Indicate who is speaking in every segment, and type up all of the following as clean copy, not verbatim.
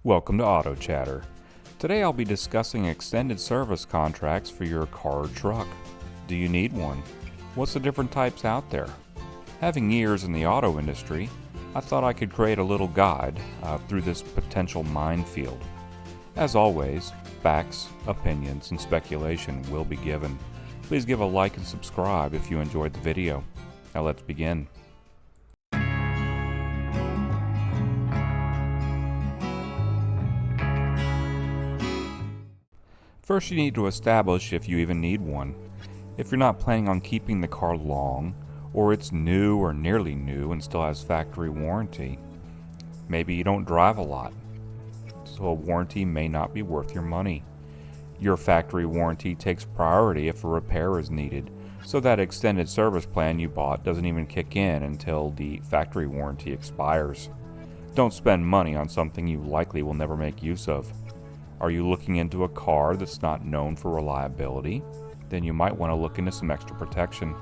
Speaker 1: Welcome to Auto Chatter. Today I'll be discussing extended service contracts for your car or truck. Do you need one? What's the different types out there? Having years in the auto industry, I thought I could create a little guide through this potential minefield. As always, facts, opinions, and speculation will be given. Please give a like and subscribe if you enjoyed the video. Now let's begin. First, you need to establish if you even need one. If you're not planning on keeping the car long, or it's new or nearly new and still has factory warranty. Maybe you don't drive a lot, so a warranty may not be worth your money. Your factory warranty takes priority if a repair is needed, so that extended service plan you bought doesn't even kick in until the factory warranty expires. Don't spend money on something you likely will never make use of. Are you looking into a car that's not known for reliability? Then you might want to look into some extra protection.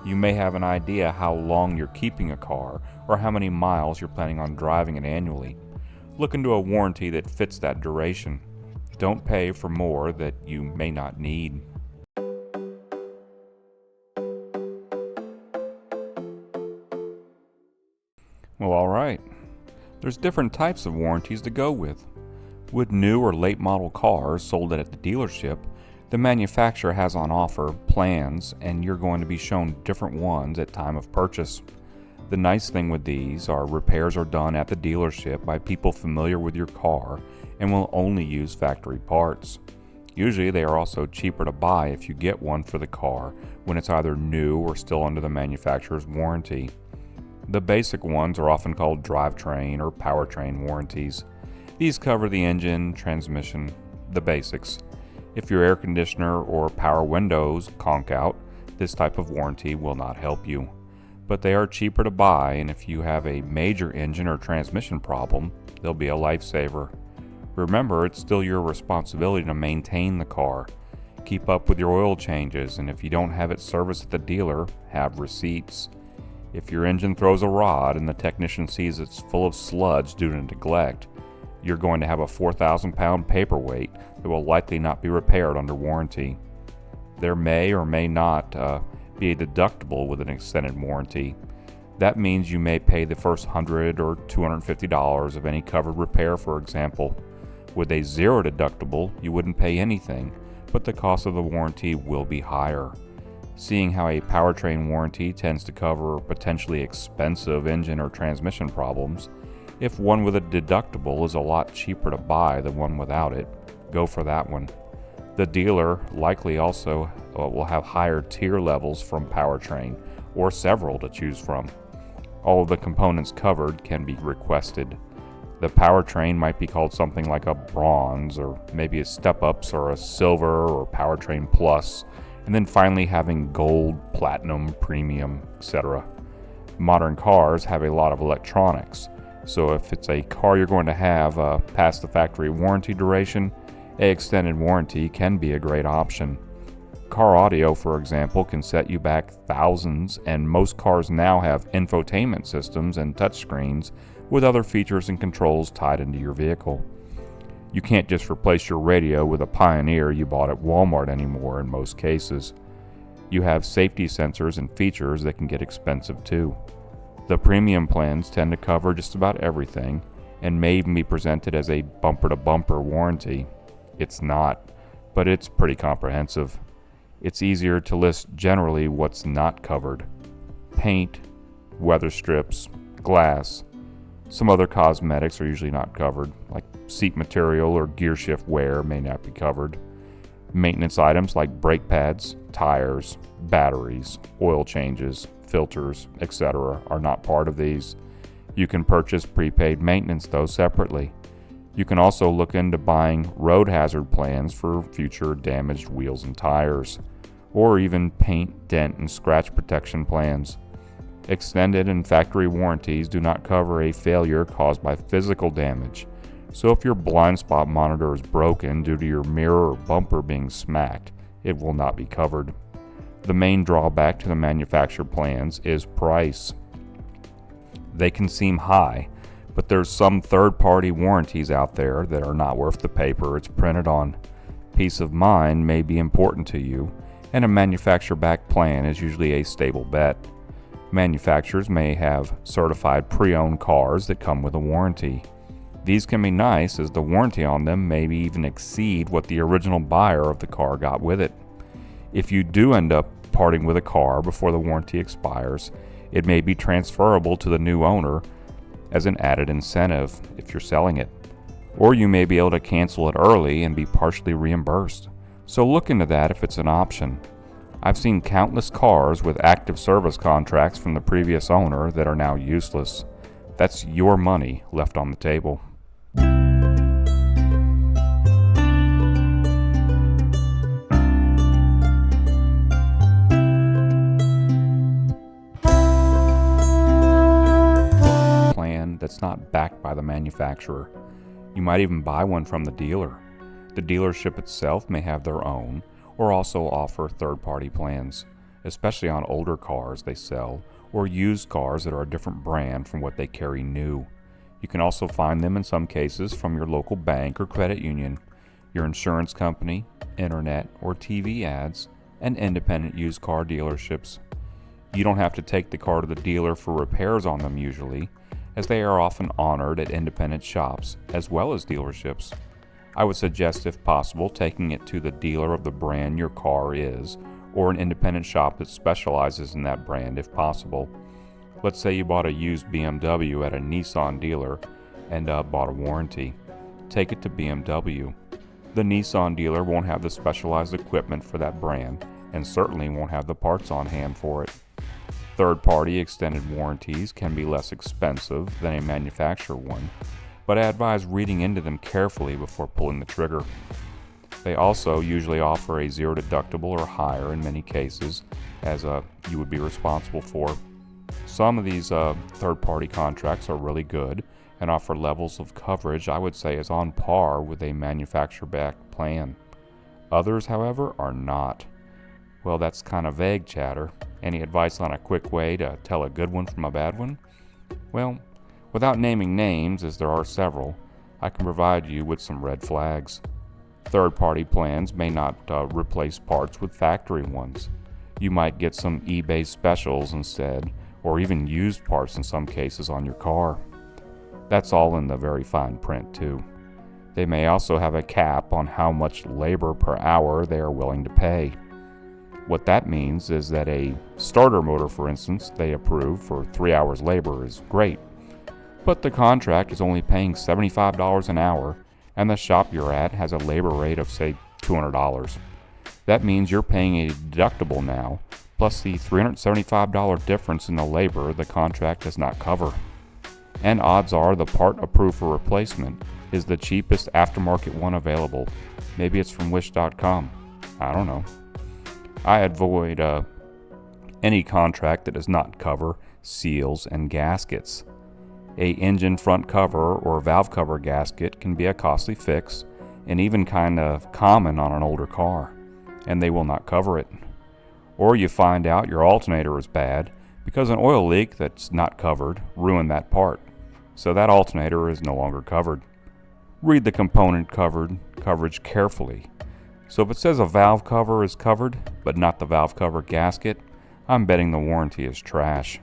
Speaker 1: You may have an idea how long you're keeping a car or how many miles you're planning on driving it annually. Look into a warranty that fits that duration. Don't pay for more that you may not need. Well, alright. There's different types of warranties to go with. With new or late model cars sold at the dealership, the manufacturer has on offer plans and you're going to be shown different ones at time of purchase. The nice thing with these are repairs are done at the dealership by people familiar with your car and will only use factory parts. Usually they are also cheaper to buy if you get one for the car when it's either new or still under the manufacturer's warranty. The basic ones are often called drivetrain or powertrain warranties. These cover the engine, transmission, the basics. If your air conditioner or power windows conk out, this type of warranty will not help you. But they are cheaper to buy, and if you have a major engine or transmission problem, they'll be a lifesaver. Remember, it's still your responsibility to maintain the car. Keep up with your oil changes, and if you don't have it serviced at the dealer, have receipts. If your engine throws a rod and the technician sees it's full of sludge due to neglect, you're going to have a 4,000-pound paperweight that will likely not be repaired under warranty. There may or may not be a deductible with an extended warranty. That means you may pay the first $100 or $250 of any covered repair, for example. With a zero deductible, you wouldn't pay anything, but the cost of the warranty will be higher. Seeing how a powertrain warranty tends to cover potentially expensive engine or transmission problems, if one with a deductible is a lot cheaper to buy than one without it, go for that one. The dealer likely also will have higher tier levels from powertrain, or several to choose from. All of the components covered can be requested. The powertrain might be called something like a bronze, or maybe a step-ups or a silver or powertrain plus, and then finally having gold, platinum, premium, etc. Modern cars have a lot of electronics. So if it's a car you're going to have past the factory warranty duration, an extended warranty can be a great option. Car audio, for example, can set you back thousands, and most cars now have infotainment systems and touchscreens with other features and controls tied into your vehicle. You can't just replace your radio with a Pioneer you bought at Walmart anymore in most cases. You have safety sensors and features that can get expensive too. The premium plans tend to cover just about everything and may even be presented as a bumper-to-bumper warranty. It's not, but it's pretty comprehensive. It's easier to list generally what's not covered. Paint, weather strips, glass. Some other cosmetics are usually not covered, like seat material or gear shift wear may not be covered. Maintenance items like brake pads, tires, batteries, oil changes, filters, etc. are not part of these. You can purchase prepaid maintenance though separately. You can also look into buying road hazard plans for future damaged wheels and tires, or even paint, dent, and scratch protection plans. Extended and factory warranties do not cover a failure caused by physical damage, so if your blind spot monitor is broken due to your mirror or bumper being smacked, it will not be covered. The main drawback to the manufacturer plans is price. They can seem high, But there's some third-party warranties out there that are not worth the paper it's printed on. Peace of mind may be important to you, and a manufacturer-backed plan is usually a stable bet. Manufacturers may have certified pre-owned cars that come with a warranty. These can be nice, as the warranty on them may even exceed what the original buyer of the car got with it. If you do end up parting with a car before the warranty expires, it may be transferable to the new owner as an added incentive if you're selling it. Or you may be able to cancel it early and be partially reimbursed. So look into that if it's an option. I've seen countless cars with active service contracts from the previous owner that are now useless. That's your money left on the table. Plan that's not backed by the manufacturer. You might even buy one from the dealer. The dealership itself may have their own, or also offer third-party plans, especially on older cars they sell, or used cars that are a different brand from what they carry new. You can also find them in some cases from your local bank or credit union, your insurance company, internet or TV ads, and independent used car dealerships. You don't have to take the car to the dealer for repairs on them usually, as they are often honored at independent shops as well as dealerships. I would suggest, if possible, taking it to the dealer of the brand your car is, or an independent shop that specializes in that brand if possible. Let's say you bought a used BMW at a Nissan dealer and bought a warranty. Take it to BMW. The Nissan dealer won't have the specialized equipment for that brand and certainly won't have the parts on hand for it. Third-party extended warranties can be less expensive than a manufacturer one, but I advise reading into them carefully before pulling the trigger. They also usually offer a zero deductible or higher in many cases, as you would be responsible for. Some of these third-party contracts are really good and offer levels of coverage I would say is on par with a manufacturer-backed plan. Others, however, are not. Well, that's kind of vague chatter. Any advice on a quick way to tell a good one from a bad one? Well, without naming names, as there are several, I can provide you with some red flags. Third-party plans may not replace parts with factory ones. You might get some eBay specials instead, or even used parts in some cases on your car. That's all in the very fine print too. They may also have a cap on how much labor per hour they are willing to pay. What that means is that a starter motor, for instance, they approve for 3 hours labor is great, but the contract is only paying $75 an hour, and the shop you're at has a labor rate of, say, $200. That means you're paying a deductible now, plus the $375 difference in the labor the contract does not cover. And odds are the part approved for replacement is the cheapest aftermarket one available. Maybe it's from Wish.com. I don't know. I avoid any contract that does not cover seals and gaskets. A engine front cover or valve cover gasket can be a costly fix and even kind of common on an older car, and they will not cover it. Or you find out your alternator is bad because an oil leak that's not covered ruined that part, so that alternator is no longer covered. Read the component coverage carefully. So if it says a valve cover is covered, but not the valve cover gasket, I'm betting the warranty is trash.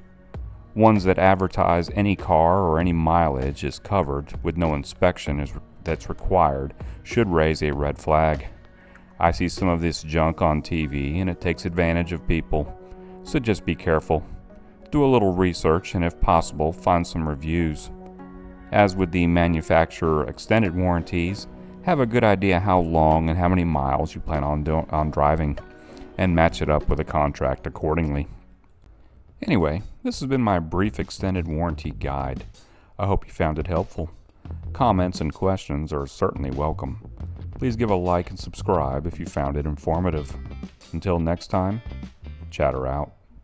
Speaker 1: Ones that advertise any car or any mileage is covered with no inspection that's required should raise a red flag. I see some of this junk on TV and it takes advantage of people, so just be careful. Do a little research and if possible, find some reviews. As with the manufacturer extended warranties, have a good idea how long and how many miles you plan on driving, and match it up with a contract accordingly. Anyway, this has been my brief extended warranty guide. I hope you found it helpful. Comments and questions are certainly welcome. Please give a like and subscribe if you found it informative. Until next time, chatter out.